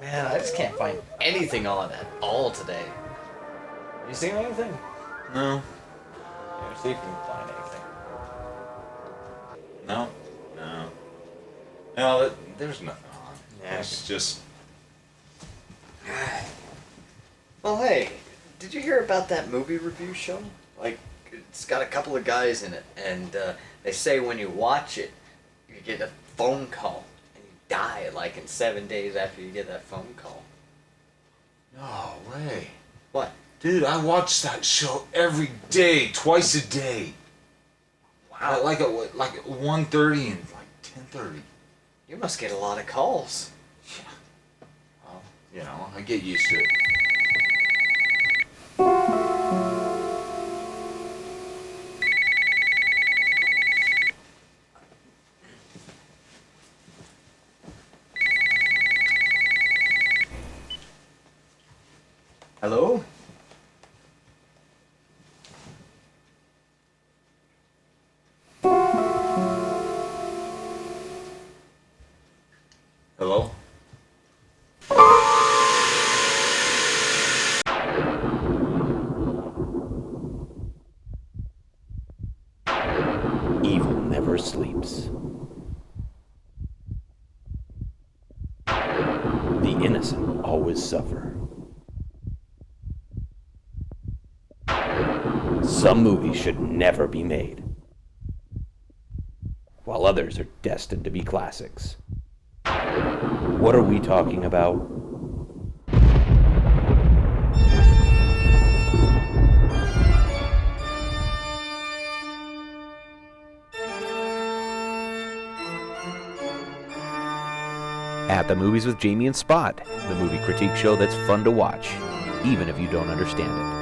Man, I just can't find anything on at all today. You seen anything? No. Yeah, see if you can find anything. No. No, there's nothing on. Yeah. It's just... Well, hey, did you hear about that movie review show? Like, it's got a couple of guys in it, and they say when you watch it, you get a phone call, and you die, like, in 7 days after you get that phone call. No way. What? Dude, I watch that show every day, twice a day. Wow. Like at 1:30 and like 10:30. You must get a lot of calls. Yeah. Well, you know, I get used to it. Hello? Hello? Evil never sleeps. The innocent always suffer. Some movies should never be made, while others are destined to be classics. What are we talking about? At the Movies with Jamie and Spot, the movie critique show that's fun to watch, even if you don't understand it.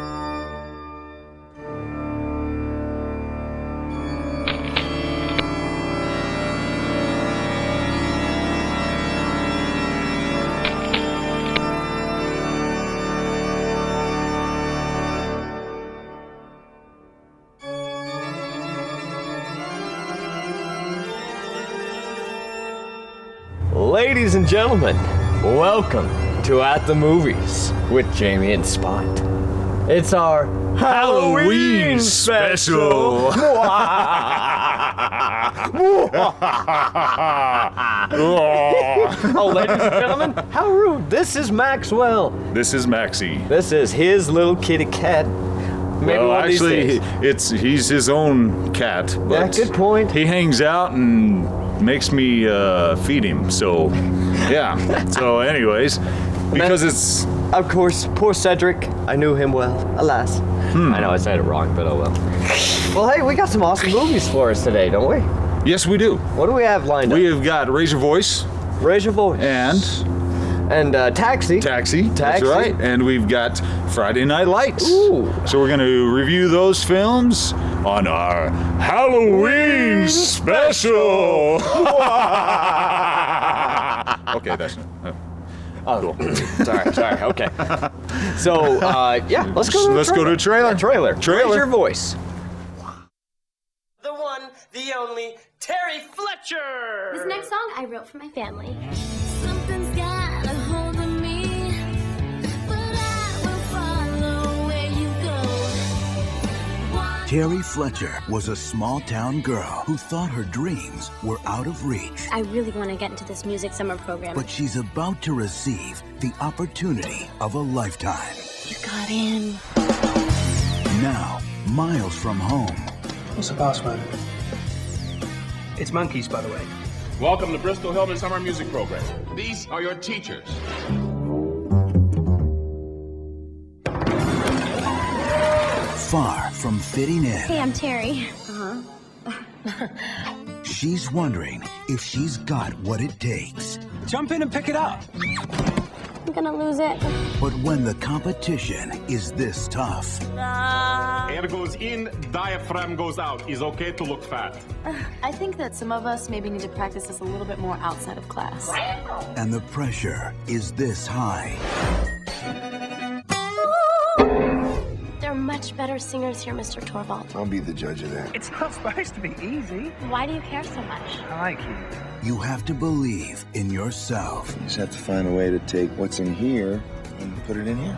Ladies and gentlemen, welcome to At the Movies with Jamie and Spot. It's our Halloween special. Oh, ladies and gentlemen, how rude. This is Maxwell. This is Maxie. This is his little kitty cat. Maybe Well, one of these actually, days. he's his own cat. But Yeah, good point. He hangs out and makes me feed him. So, yeah. So, anyways, because it's Of course, poor Cedric. I knew him well, alas. I know I said it wrong, but oh well. Well, hey, we got some awesome movies for us today, don't we? yes, we do. What do we have lined up? We have got Raise Your Voice Raise Your Voice. and Taxi. Taxi. That's Taxi. right. And we've got Friday Night Lights. Ooh. So we're going to review those films on our Halloween special. Okay, that's it. Oh, sorry. Okay. So, yeah, let's go to the Let's go to a trailer. Trailer. Raise your voice. The one, the only, Terry Fletcher! This next song I wrote for my family. Something's got a hold of me, but I will follow where you go. Terry Fletcher was a small-town girl who thought her dreams were out of reach. I really want to get into this music summer program. But she's about to receive the opportunity of a lifetime. You got in. Now, miles from home, What's the password? It's monkeys, by the way. Welcome to Bristol Hillman Summer Music Program. These are your teachers. far from fitting in. Hey, I'm Terry. She's wondering if she's got what it takes. Jump in and pick it up. I'm gonna lose it. But when the competition is this tough, Air goes in, diaphragm goes out. Is okay to look fat. I think that some of us maybe need to practice this a little bit more outside of class. and the pressure is this high, They're much better singers here, Mr. Torvald. I'll be the judge of that. It's not supposed to be easy. Why do you care so much? I like you. You have to believe in yourself. You just have to find a way to take what's in here and put it in here.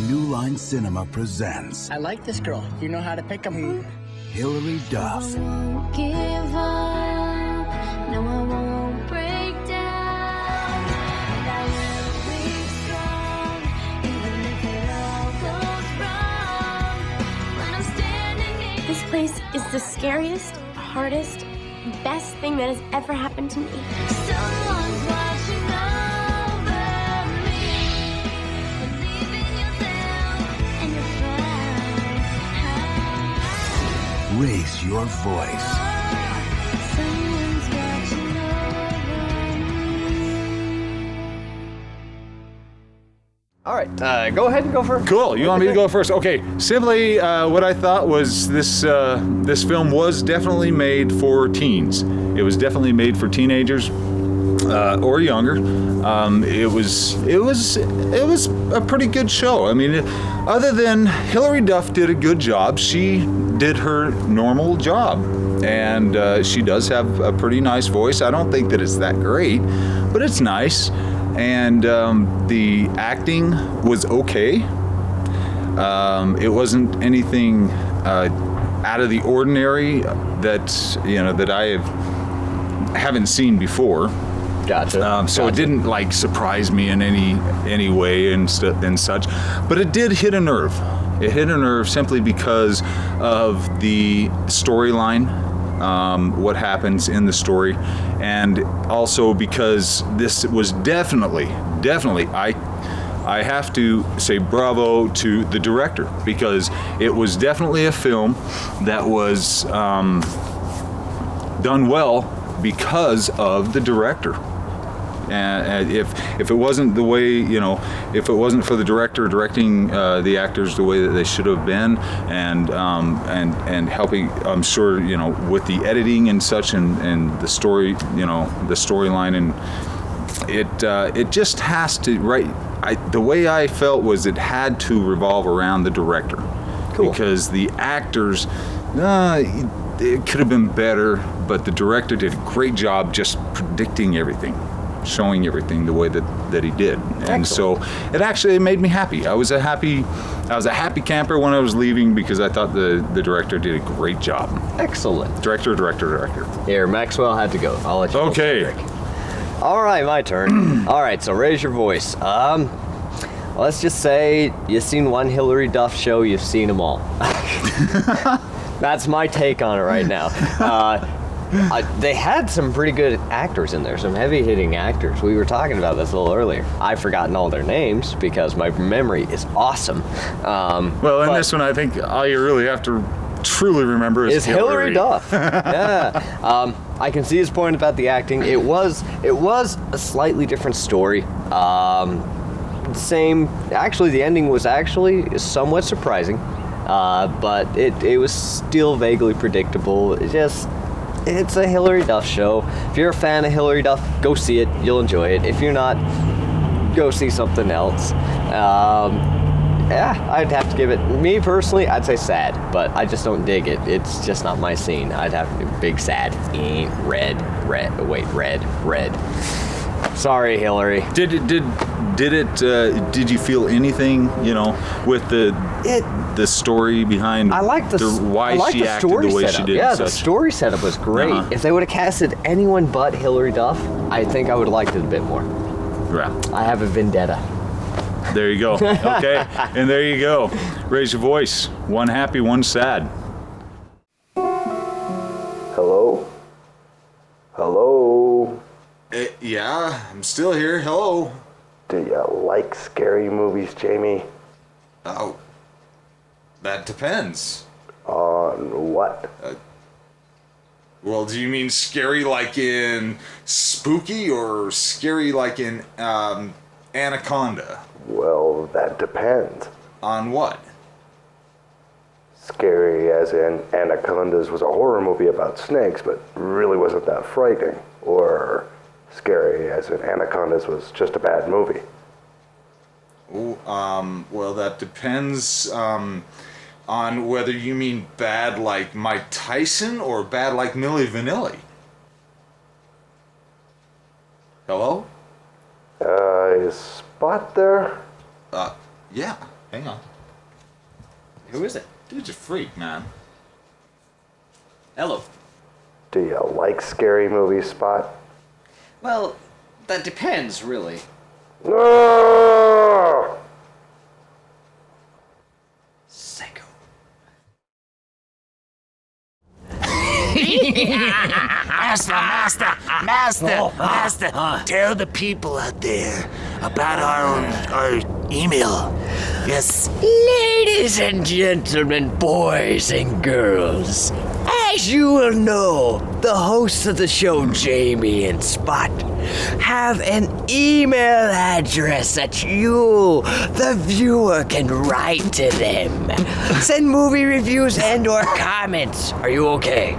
New Line Cinema presents I like this girl. You know how to pick 'em. Hilary Duff. I won't give up. No, I won't break down. And I will be strong, even if it all goes wrong. When I'm standing here. This place is the scariest, hardest, best thing that has ever happened to me. Someone's watching over me. Believe in yourself and you'll fly. Raise your voice. Someone's watching over me. All right, go ahead and go first. Cool. You want me to go first? Okay. Simply, what I thought was this film was definitely made for teens. It was definitely made for teenagers or younger. It was a pretty good show. I mean, other than Hilary Duff did a good job, she did her normal job, and she does have a pretty nice voice. I don't think that it's that great, but it's nice. And the acting was okay. It wasn't anything out of the ordinary that I haven't seen before. Gotcha. So it didn't like surprise me in any way and such, but it did hit a nerve. It hit a nerve simply because of the storyline. What happens in the story, and also because this was definitely I have to say bravo to the director, because it was definitely a film that was done well because of the director. And if it wasn't the way, if it wasn't for the director directing the actors the way that they should have been, and helping, I'm sure, with the editing and such, and the story, the storyline, and it just has to, the way I felt was it had to revolve around the director. Cool. Because the actors, it could have been better, but the director did a great job just predicting everything, showing everything the way that he did. And so it actually made me happy. I was a happy camper when I was leaving, because I thought the director did a great job. Excellent. Director. Here, Maxwell had to go. I'll let you Okay. go. All right, my turn. All right, so raise your voice. Let's just say you've seen one Hilary Duff show, you've seen them all. That's my take on it right now. They had some pretty good actors in there, some heavy-hitting actors. We were talking about this a little earlier. I've forgotten all their names because my memory is awesome. Well, in this one, I think all you really have to truly remember is Hilary Duff. Yeah. I can see his point about the acting. It was a slightly different story. Actually, the ending was actually somewhat surprising, but it was still vaguely predictable. It's a Hilary Duff show. If you're a fan of Hilary Duff, go see it. You'll enjoy it. If you're not, go see something else. I'd have to give it, me personally, I'd say sad, but I just don't dig it. It's just not my scene. I'd have to do big sad. Red. Sorry, Hilary. Did you feel anything, with the story behind why she acted the way she did? Yeah, the story setup was great. Uh-huh. If they would have casted anyone but Hilary Duff, I think I would have liked it a bit more. Yeah. I have a vendetta. There you go. Okay, and there you go. Raise your voice. One happy, one sad. Hello? Hello? Yeah, I'm still here. Hello. Do you like scary movies, Jamie? Oh, that depends. On what? Well, do you mean scary like in spooky, or scary like in Anaconda? Well, that depends. On what? Scary as in Anacondas was a horror movie about snakes, but really wasn't that frightening. Or scary as in Anacondas was just a bad movie. Oh, well, that depends on whether you mean bad like Mike Tyson or bad like Milli Vanilli. Hello? Is Spot there? Yeah. Hang on. Who is it? Dude's a freak, man. Hello. Do you like scary movies, Spot? Well, that depends, really. No! Psycho. Master, tell the people out there about our email. Yes. Ladies and gentlemen, boys and girls, as you will know, the hosts of the show, Jamie and Spot, have an email address that you, the viewer, can write to them. Send movie reviews and or comments. Are you okay?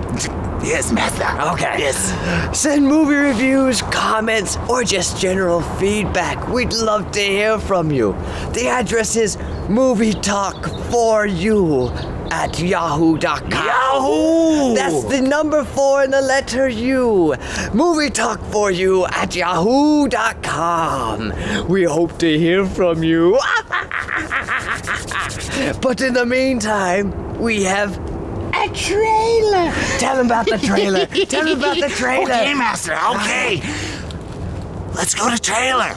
Yes, Master. Okay. Yes. Send movie reviews, comments, or just general feedback. We'd love to hear from you. The address is movietalk4u@yahoo.com. Yahoo! That's the number 4 and the letter U. movietalk4u@yahoo.com. We hope to hear from you. But in the meantime, we have a trailer. Tell them about the trailer. Tell them about the trailer. Okay, Master. Okay. Let's go to trailer.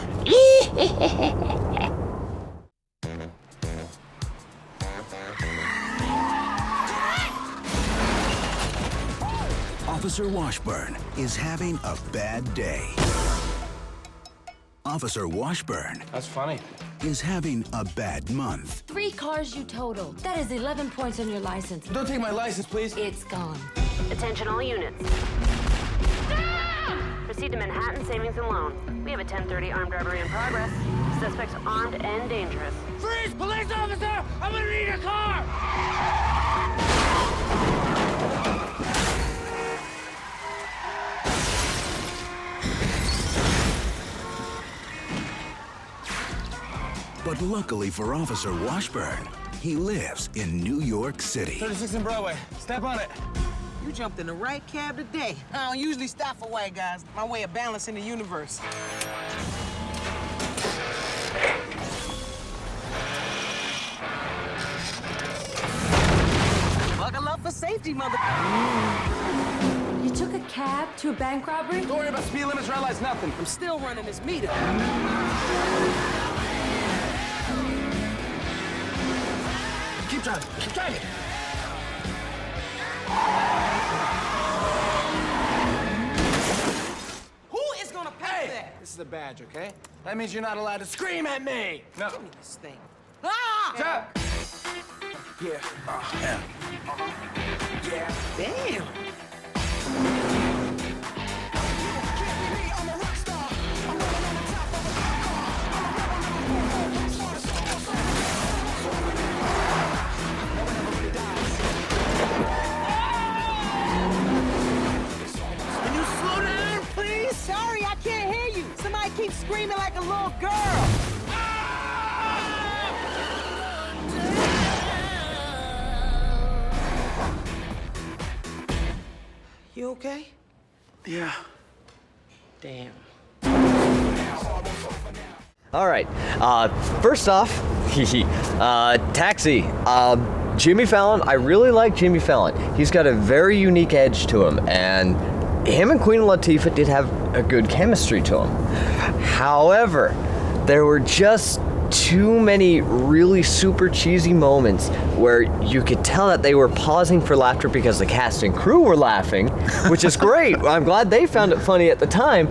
Officer Washburn is having a bad day. Officer Washburn. That's funny. Is having a bad month. 3 cars you totaled. That is 11 points on your license. Don't take my license, please. It's gone. Attention all units. Proceed to Manhattan Savings and Loan. We have a 1030 armed robbery in progress. Suspects armed and dangerous. Freeze! Police officer! I'm gonna need a car! But luckily for Officer Washburn, he lives in New York City. 36 and Broadway. Step on it. You jumped in the right cab today. I don't usually stop for white guys. My way of balancing the universe. Buckle up for safety, mother. You took a cab to a bank robbery? Don't worry about speed limits, red lights, nothing. I'm still running this meter. Keep driving. Keep driving. Who is gonna pay that? This is a badge, okay? That means you're not allowed to scream at me. No. Give me this thing. Ah! Jack. Yeah. Yeah. Damn. Sorry, I can't hear you. Somebody keeps screaming like a little girl. You okay? Yeah. Damn. All right. First off, Taxi. Jimmy Fallon. I really like Jimmy Fallon. He's got a very unique edge to him, and him and Queen Latifah did have a good chemistry to him. However, there were just too many really super cheesy moments where you could tell that they were pausing for laughter because the cast and crew were laughing, which is great. I'm glad they found it funny at the time,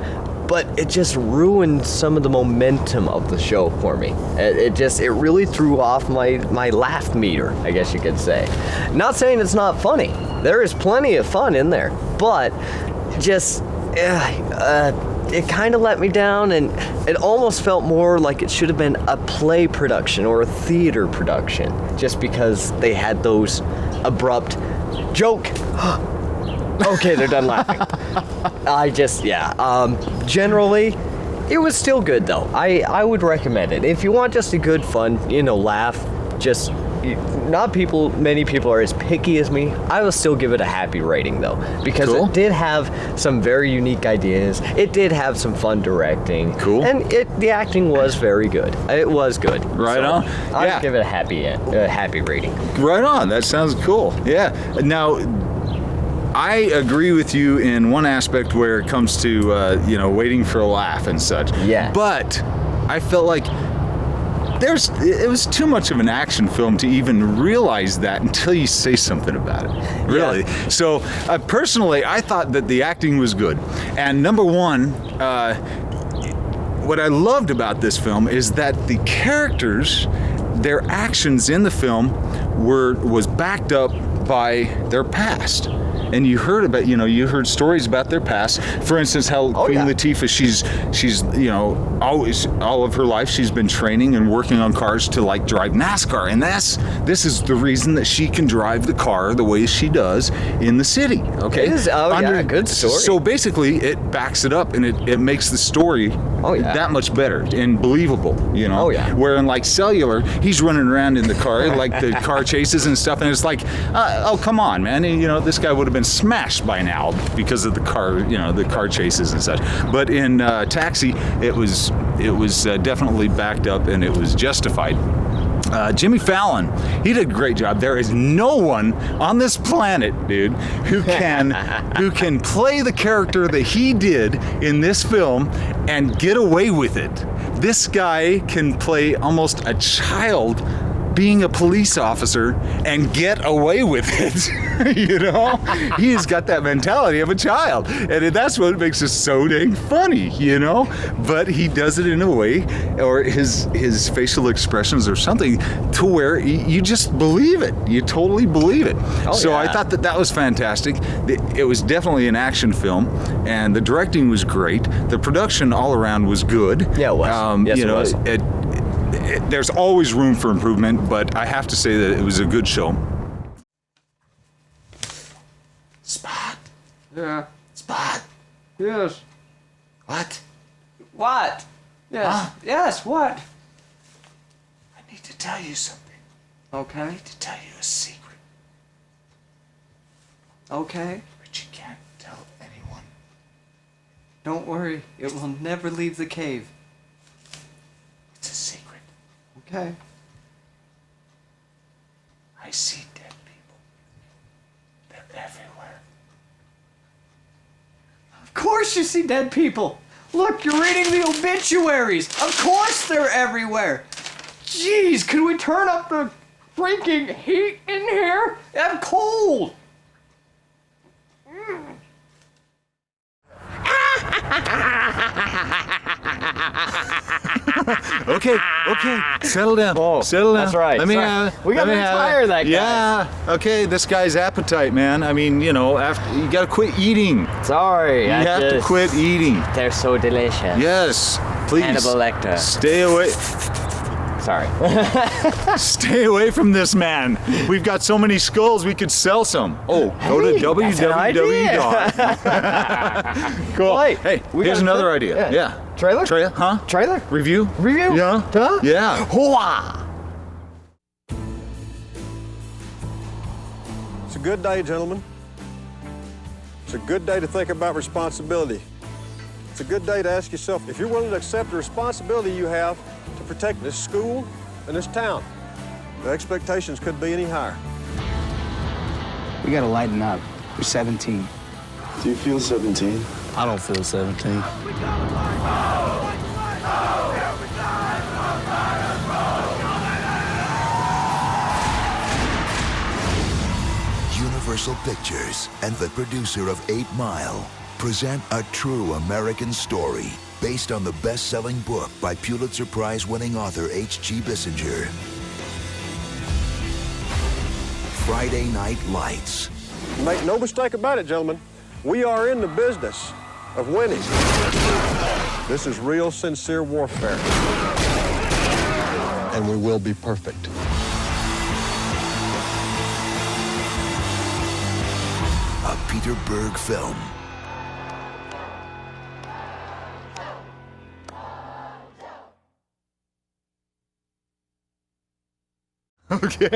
but it just ruined some of the momentum of the show for me. It really threw off my laugh meter, I guess you could say. Not saying it's not funny. There is plenty of fun in there, but just it kind of let me down, and it almost felt more like it should have been a play production or a theater production, just because they had those abrupt joke. Okay, they're done laughing. Generally, It was still good though. I would recommend it. If you want just a good fun, laugh, just not many people are as picky as me. I will still give it a happy rating though, because Cool. it did have some very unique ideas. It did have some fun directing. Cool. And the acting was very good. It was good. Right So on. I'd Yeah. give it a happy rating. Right on. That sounds cool. Yeah. Now, I agree with you in one aspect where it comes to waiting for a laugh and such. Yeah. But I felt like it was too much of an action film to even realize that until you say something about it. Really. Yeah. So personally, I thought that the acting was good. And number one, what I loved about this film is that the characters, their actions in the film was backed up by their past. And you heard stories about their past. For instance, how Queen Latifah, she's always, all of her life, she's been training and working on cars to like drive NASCAR. And this is the reason that she can drive the car the way she does in the city. Okay. It is, good story. So basically it backs it up and it makes the story that much better and believable, Oh, yeah. Where in like Cellular, he's running around in the car, like the car chases and stuff, and it's like, oh, come on, man. And, this guy would have been smashed by now because of the car chases and such. But in Taxi, it was definitely backed up and it was justified. Jimmy Fallon, he did a great job. There is no one on this planet, dude, who can play the character that he did in this film and get away with it. This guy can play almost a child being a police officer and get away with it. He has got that mentality of a child, and that's what makes it so dang funny. But he does it in a way, or his facial expressions or something, to where you just believe it. You totally believe it. I thought that was fantastic. It was definitely an action film, and the directing was great. The production all around was good. Yeah, it was. Yes, it was. There's always room for improvement, but I have to say that it was a good show. Spot. Yeah. Spot. Yes. What? What? Yes. Huh? Yes, what? I need to tell you something. Okay. I need to tell you a secret. Okay. But you can't tell anyone. Don't worry. It will never leave the cave. It's a secret. Okay. I see dead people. They're everywhere. Of course you see dead people. Look, you're reading the obituaries. Of course they're everywhere. Jeez, could we turn up the freaking heat in here? I'm cold. Okay, settle down. Settle down. That's right. Let me Sorry. We gotta retire that guy. Yeah. Okay, this guy's appetite, man. I mean, after you gotta quit eating. Sorry. You have to quit eating. They're so delicious. Yes, please. Hannibal Lecter. Stay away. Sorry. Stay away from this man. We've got so many skulls, we could sell some. Oh, go to www. Cool. Hey, here's another idea. Yeah. Trailer? Huh? Trailer? Review? Yeah. Huh? Yeah. Hooah! It's a good day, gentlemen. It's a good day to think about responsibility. It's a good day to ask yourself if you're willing to accept the responsibility you have to protect this school and this town. The expectations could be any higher. We gotta lighten up. We're 17. Do you feel 17? I don't feel 17. Universal Pictures and the producer of 8 Mile present a true American story based on the best-selling book by Pulitzer Prize-winning author H.G. Bissinger. Friday Night Lights. Make no mistake about it, gentlemen. We are in the business of winning. This is real, sincere warfare. And we will be perfect. A Peter Berg film. Okay.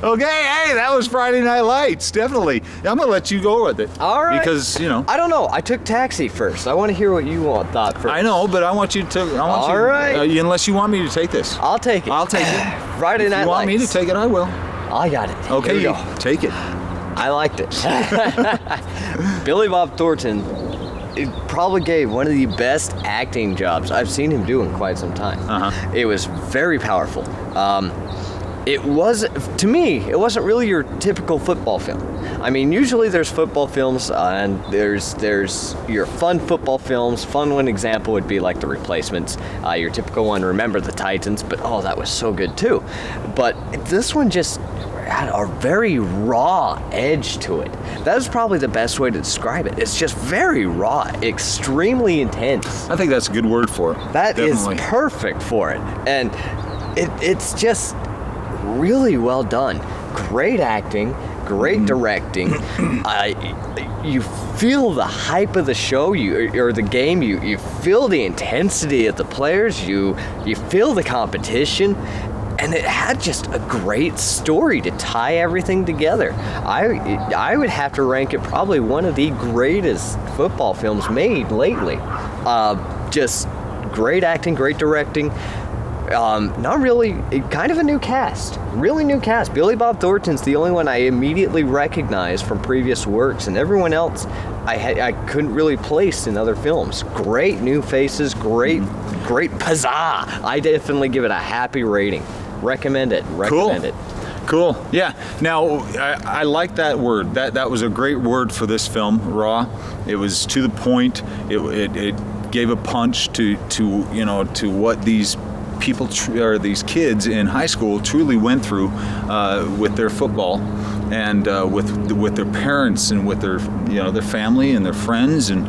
Okay, hey, that was Friday Night Lights, definitely. I'm gonna let you go with it. All right. Because, you know. I don't know. I took Taxi first. I want to hear what you thought first. I know, but I want you to. All right. Unless you want me to take this. I'll take it. I'll take it. Friday Night If you want me to take it, I will. I got it. Okay, Here we go. take it. I liked it. Billy Bob Thornton probably gave one of the best acting jobs I've seen him do in quite some time. It was very powerful. It was, to me, it wasn't really your typical football film. I mean, usually there's football films and there's your fun football films. Fun one example would be like The Replacements. Your typical one, Remember the Titans, but oh, that was so good too. But this one just had a very raw edge to it. That is probably the best way to describe it. It's just very raw, extremely intense. I think that's a good word for it. That Definitely. is perfect for it. And it's just really well done. Great acting, great directing. You feel the hype of the show, or the game. You feel the intensity of the players. You feel the competition. And it had just a great story to tie everything together. I would have to rank it probably one of the greatest football films made lately. Just great acting, great directing. Not really, kind of a new cast. Really new cast. Billy Bob Thornton's the only one I immediately recognized from previous works, and everyone else I couldn't really place in other films. Great new faces, great pizzazz. I definitely give it a happy rating. Recommend it. Recommend it. Cool. Yeah. Now, I like that word. That was a great word for this film, raw. It was to the point. It gave a punch to what these people or these kids in high school truly went through with their football and with their parents and with their their family and their friends and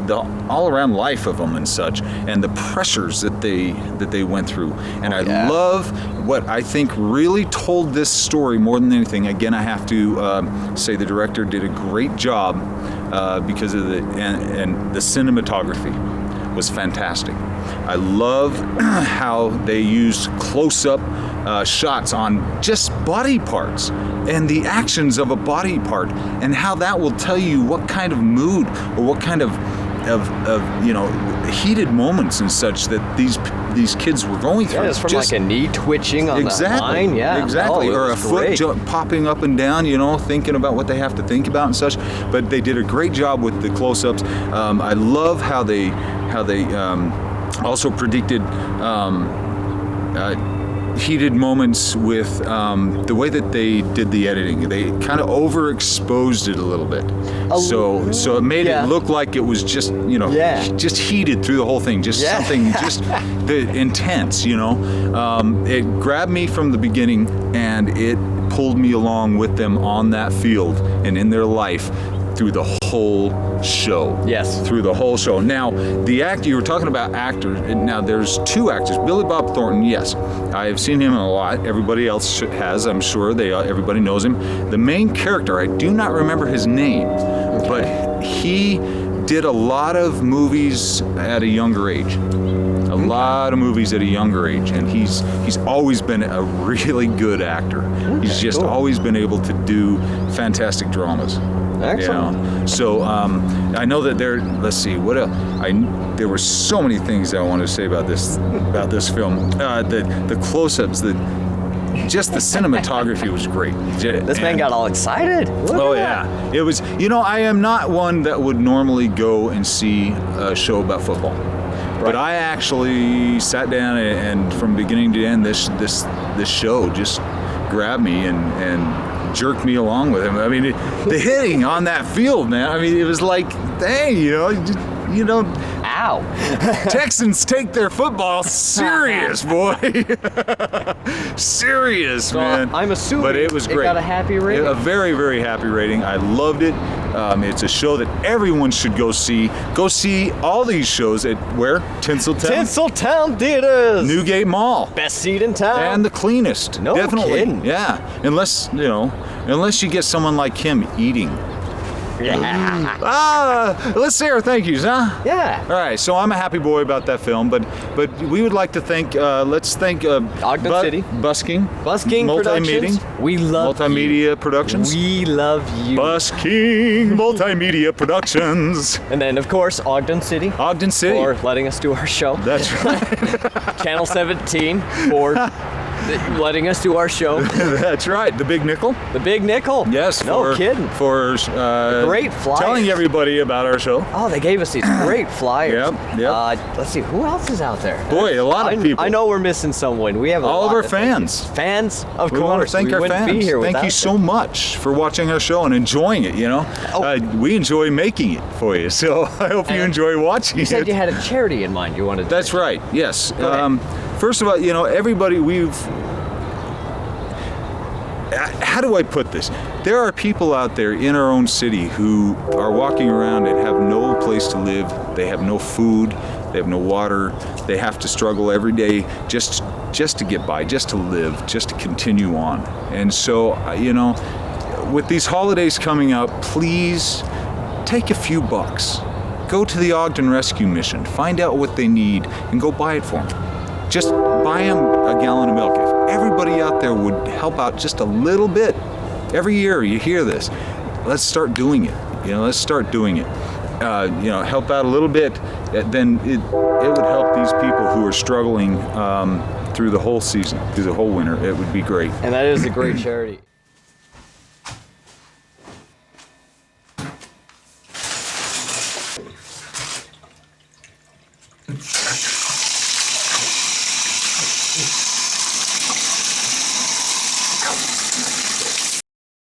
the all around life of them and such, and the pressures that they went through. And I love what I think really told this story more than anything. Again, I have to say the director did a great job because of and the cinematography was fantastic. I love how they used close-up shots on just body parts and the actions of a body part, and how that will tell you what kind of mood or what kind of heated moments and such that these kids were going through. Yeah, it's from like a knee twitching on the line. Yeah, exactly. Or a foot popping up and down, thinking about what they have to think about and such. But they did a great job with the close-ups. I love how they also predicted heated moments with the way that they did the editing. They kind of overexposed it a little bit, so it made it look like it was just just heated through the whole thing, just something just intense. It grabbed me from the beginning, and it pulled me along with them on that field and in their life through the whole show. Yes. Through the whole show. Now, the actor, you were talking about actors. Now, there's two actors. Billy Bob Thornton, yes. I have seen him a lot. Everybody else has, I'm sure. Everybody knows him. The main character, I do not remember his name, but he did a lot of movies at a younger age. A lot of movies at a younger age, and he's always been a really good actor. He's just always been able to do fantastic dramas. Excellent. So I know that let's see, what else? There were so many things that I wanted to say about this film. The close-ups, just the cinematography was great. This man got all excited. Oh yeah, it was. I am not one that would normally go and see a show about football. But I actually sat down and from beginning to end, this show just grabbed me and jerked me along with him. I mean, the hitting on that field, man. I mean, it was like, dang, ow. Texans take their football serious, boy. Serious, man. I'm assuming but it was great. It got a happy rating. A very, very happy rating. I loved it. It's a show that everyone should go see. Go see all these shows at where? Tinseltown? Tinseltown Theaters. Newgate Mall. Best seat in town. And the cleanest. No Definitely. kidding. Yeah. Unless you get someone like him eating Yeah. Let's say our thank yous, huh? Yeah. All right, so I'm a happy boy about that film, but we would like to thank, let's thank Ogden City. Busking Productions. We love Multimedia Productions. We love you. Busking Multimedia Productions. And then, of course, Ogden City. Ogden City. For letting us do our show. That's right. Channel 17 for letting us do our show. That's right. The Big Nickel. The Big Nickel. Yes. No kidding. For great flyers. Telling everybody about our show. Oh, they gave us these great flyers. Yep. Let's see, who else is out there? Boy, a lot of people. I know we're missing someone. We have all of our fans. Fans, of we course. Want to thank our fans. Be here thank you so much for watching our show and enjoying it. You know, we enjoy making it for you, so I hope you enjoy watching it. You said you had a charity in mind. You wanted. That's right. Yes. First of all, you know, everybody how do I put this? There are people out there in our own city who are walking around and have no place to live. They have no food. They have no water. They have to struggle every day just to get by, just to live, just to continue on. And so, you know, with these holidays coming up, please take a few bucks. Go to the Ogden Rescue Mission. Find out what they need and go buy it for them. Just buy them a gallon of milk. If everybody out there would help out just a little bit, every year you hear this, let's start doing it. You know, let's start doing it. You know, help out a little bit, then it would help these people who are struggling through the whole season, through the whole winter. It would be great. And that is a great charity.